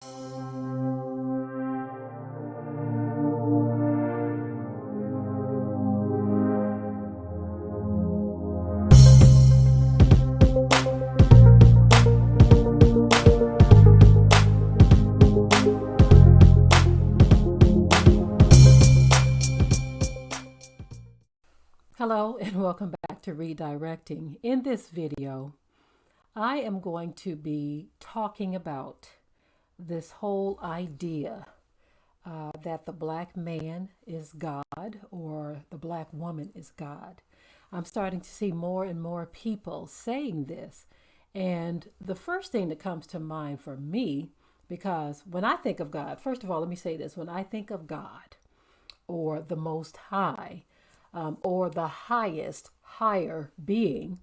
Hello and welcome back to Redirecting. In this video, I am going to be talking about this whole idea that the black man is God or the black woman is God. I'm starting to see more and more people saying this. And the first thing that comes to mind for me, because when I think of God, first of all, let me say this: when I think of God or the Most High, or the highest, higher being,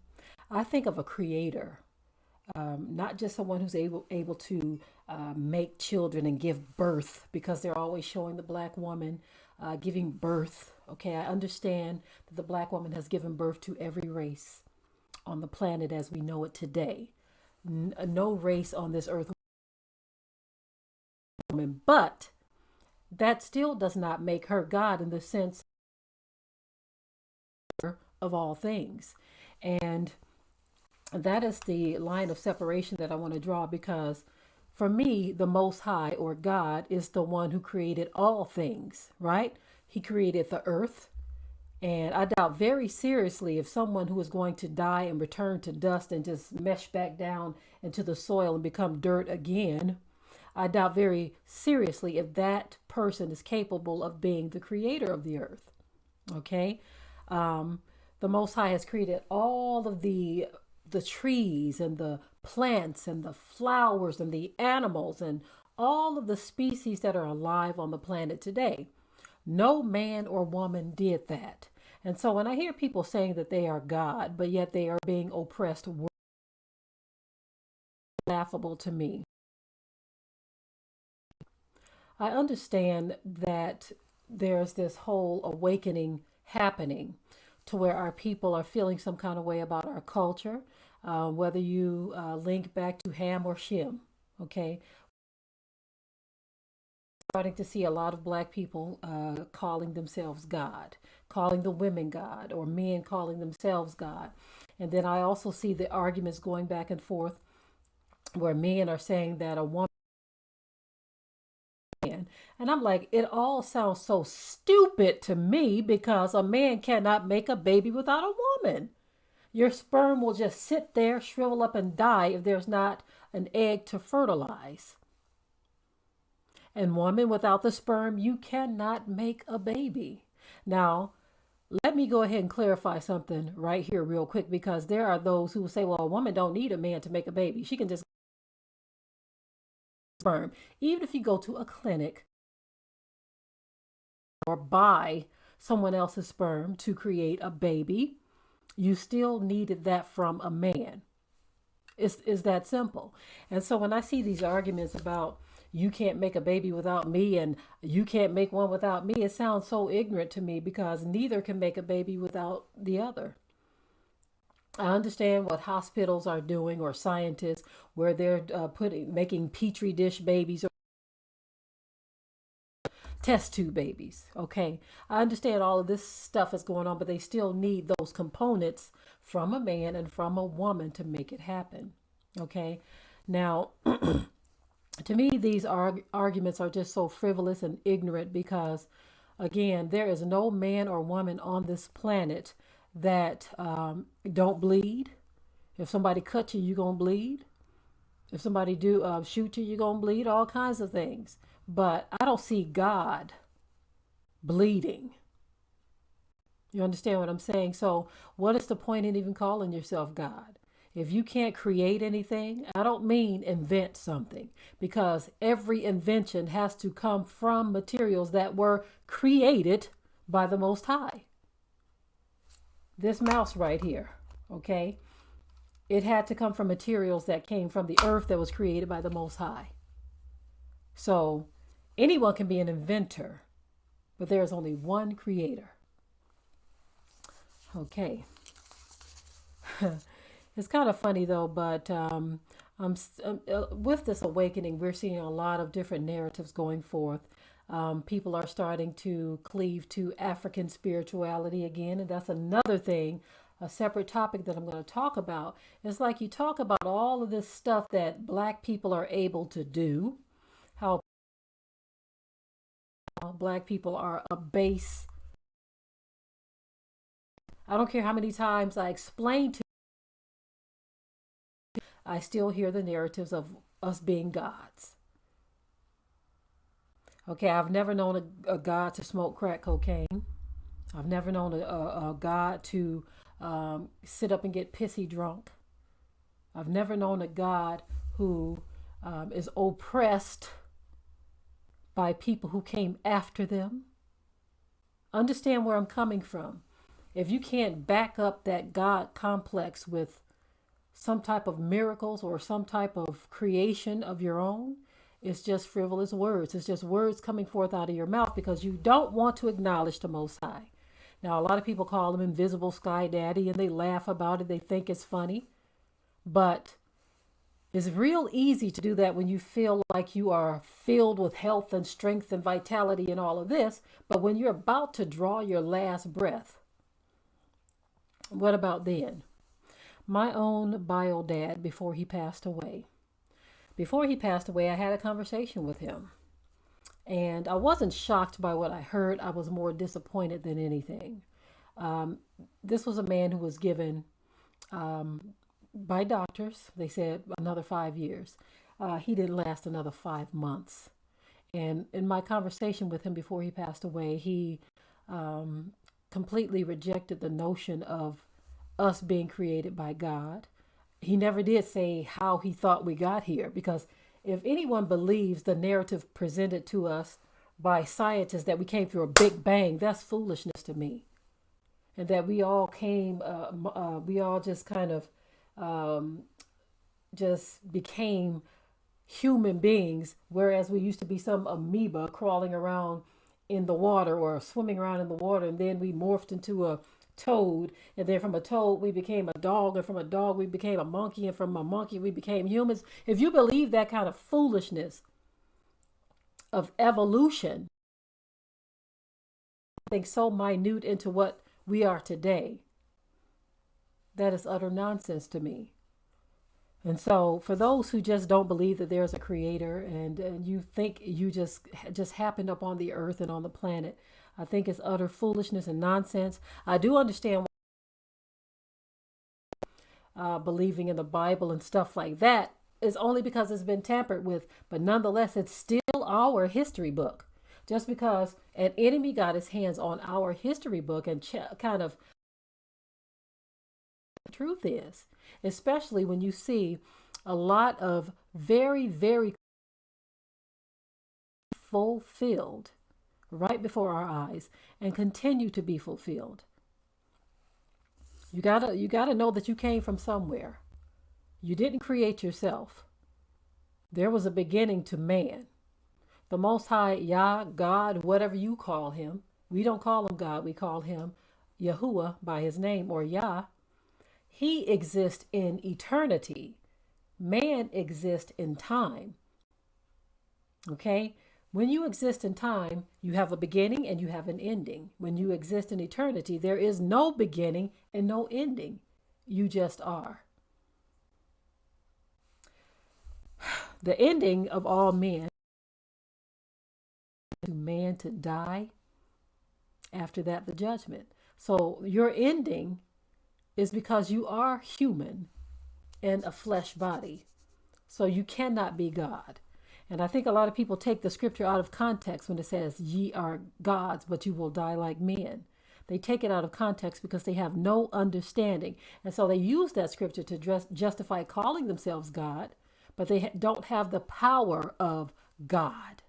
I think of a creator, not just someone who's able to make children and give birth, because they're always showing the black woman giving birth. Okay, I understand that the black woman has given birth to every race on the planet as we know it today. No race on this earth, woman, but that still does not make her God in the sense of all things. And that is the line of separation that I want to draw, because for me, the Most High or God is the one who created all things, right? He created the earth. And I doubt very seriously if someone who is going to die and return to dust and just mesh back down into the soil and become dirt again, I doubt very seriously if that person is capable of being the creator of the earth. Okay. The Most High has created all of the trees and the plants and the flowers and the animals and all of the species that are alive on the planet today. No man or woman did that. And so when I hear people saying that they are God, but yet they are being oppressed, laughable to me. I understand that there's this whole awakening happening to where our people are feeling some kind of way about our culture, whether you link back to Ham or Shem. Okay, starting to see a lot of black people calling themselves God, calling the women God, or men calling themselves God. And then I also see the arguments going back and forth where men are saying that a woman, and I'm like, it all sounds so stupid to me, because a man cannot make a baby without a woman. Your sperm will just sit there, shrivel up, and die if there's not an egg to fertilize. And woman, without the sperm, you cannot make a baby. Now, let me go ahead and clarify something right here real quick, because there are those who say, well, a woman don't need a man to make a baby. She can just sperm. Even if you go to a clinic or buy someone else's sperm to create a baby, you still needed that from a man. It's that simple. And so when I see these arguments about you can't make a baby without me and you can't make one without me, it sounds so ignorant to me, because neither can make a baby without the other. I understand what hospitals are doing, or scientists, where they're making petri dish babies or test tube babies. Okay, I understand all of this stuff is going on, but they still need those components from a man and from a woman to make it happen. Okay, now to me, these arguments are just so frivolous and ignorant, because again, there is no man or woman on this planet that don't bleed. If somebody cuts you, you're gonna bleed. If somebody do shoot you, you're gonna bleed. All kinds of things. But I don't see God bleeding. You understand what I'm saying? So what is the point in even calling yourself God? If you can't create anything, I don't mean invent something, because every invention has to come from materials that were created by the Most High. This mouse right here, okay? It had to come from materials that came from the earth that was created by the Most High. So anyone can be an inventor, but there is only one creator. Okay. It's kind of funny though, but With this awakening, we're seeing a lot of different narratives going forth. People are starting to cleave to African spirituality again, and that's another thing, a separate topic that I'm going to talk about. It's like you talk about all of this stuff that Black people are able to do, how Black people are a base. I don't care how many times I explain to you, I still hear the narratives of us being gods. Okay, I've never known a God to smoke crack cocaine. I've never known a God to sit up and get pissy drunk. I've never known a God who is oppressed by people who came after them. Understand where I'm coming from. If you can't back up that God complex with some type of miracles or some type of creation of your own, it's just frivolous words. It's just words coming forth out of your mouth because you don't want to acknowledge the Most High. Now, a lot of people call him Invisible Sky Daddy and they laugh about it. They think it's funny. But it's real easy to do that when you feel like you are filled with health and strength and vitality and all of this. But when you're about to draw your last breath, what about then? My own bio dad, before he passed away, I had a conversation with him. And I wasn't shocked by what I heard. I was more disappointed than anything. This was a man who was given, by doctors, they said another 5 years. He didn't last another 5 months. And in my conversation with him before he passed away, he completely rejected the notion of us being created by God. He never did say how he thought we got here, because if anyone believes the narrative presented to us by scientists that we came through a big bang, that's foolishness to me. And that we all came, we all just kind of just became human beings, whereas we used to be some amoeba crawling around in the water or swimming around in the water, and then we morphed into a toad, and then from a toad we became a dog, and from a dog we became a monkey, and from a monkey we became humans. If you believe that kind of foolishness of evolution, I think so minute into what we are today, that is utter nonsense to me. And so for those who just don't believe that there's a creator, and you think you just happened up on the earth and on the planet, I think it's utter foolishness and nonsense. I do understand believing in the Bible and stuff like that is only because it's been tampered with, but nonetheless, it's still our history book. Just because an enemy got his hands on our history book and kind of the truth is, especially when you see a lot of very, very fulfilled right before our eyes and continue to be fulfilled. You gotta know that you came from somewhere. You didn't create yourself. There was a beginning to man. The Most High, Yah, God, whatever you call him. We don't call him God. We call him Yahuwah by his name, or Yah. He exists in eternity. Man exists in time. Okay? When you exist in time, you have a beginning and you have an ending. When you exist in eternity, there is no beginning and no ending. You just are. The ending of all men, to man to die, after that the judgment. So your ending is because you are human in a flesh body. So you cannot be God. And I think a lot of people take the scripture out of context when it says, ye are gods, but you will die like men. They take it out of context because they have no understanding. And so they use that scripture to justify calling themselves God, but they don't have the power of God,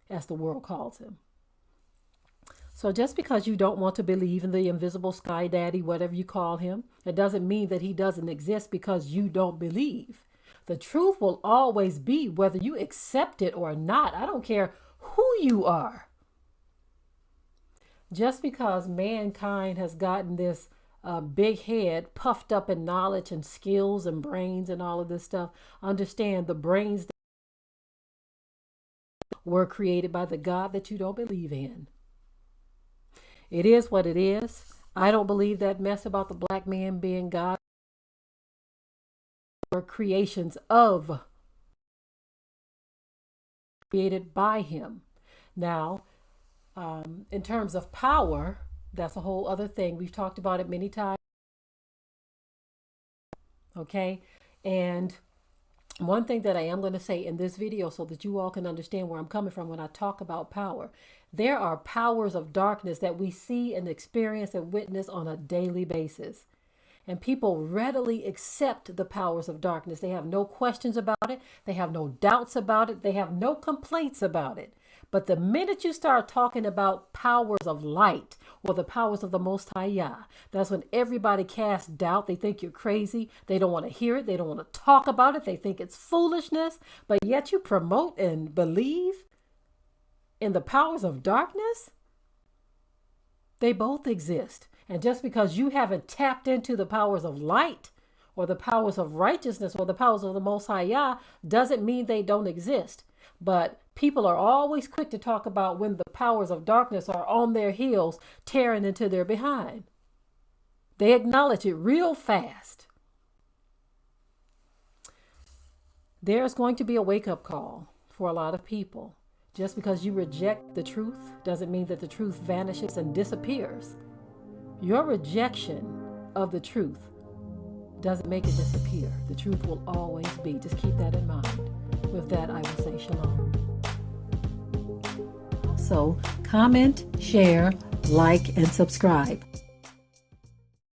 as the world calls him. So just because you don't want to believe in the invisible sky daddy, whatever you call him, it doesn't mean that he doesn't exist because you don't believe. The truth will always be whether you accept it or not. I don't care who you are. Just because mankind has gotten this big head, puffed up in knowledge and skills and brains and all of this stuff, understand the brains were created by the God that you don't believe in. It is what it is. I don't believe that mess about the black man being God or creations of created by him. Now, in terms of power, that's a whole other thing. We've talked about it many times. Okay. And one thing that I am going to say in this video so that you all can understand where I'm coming from when I talk about power, there are powers of darkness that we see and experience and witness on a daily basis. And people readily accept the powers of darkness. They have no questions about it. They have no doubts about it. They have no complaints about it. But the minute you start talking about powers of light or the powers of the Most High Yah, that's when everybody casts doubt. They think you're crazy. They don't want to hear it. They don't want to talk about it. They think it's foolishness. But yet you promote and believe in the powers of darkness. They both exist. And just because you haven't tapped into the powers of light or the powers of righteousness or the powers of the Most High Yah doesn't mean they don't exist. But people are always quick to talk about when the powers of darkness are on their heels, tearing into their behind. They acknowledge it real fast. There's going to be a wake-up call for a lot of people. Just because you reject the truth doesn't mean that the truth vanishes and disappears. Your rejection of the truth doesn't make it disappear. The truth will always be. Just keep that in mind. With that, I will say shalom. So, comment, share, like, and subscribe.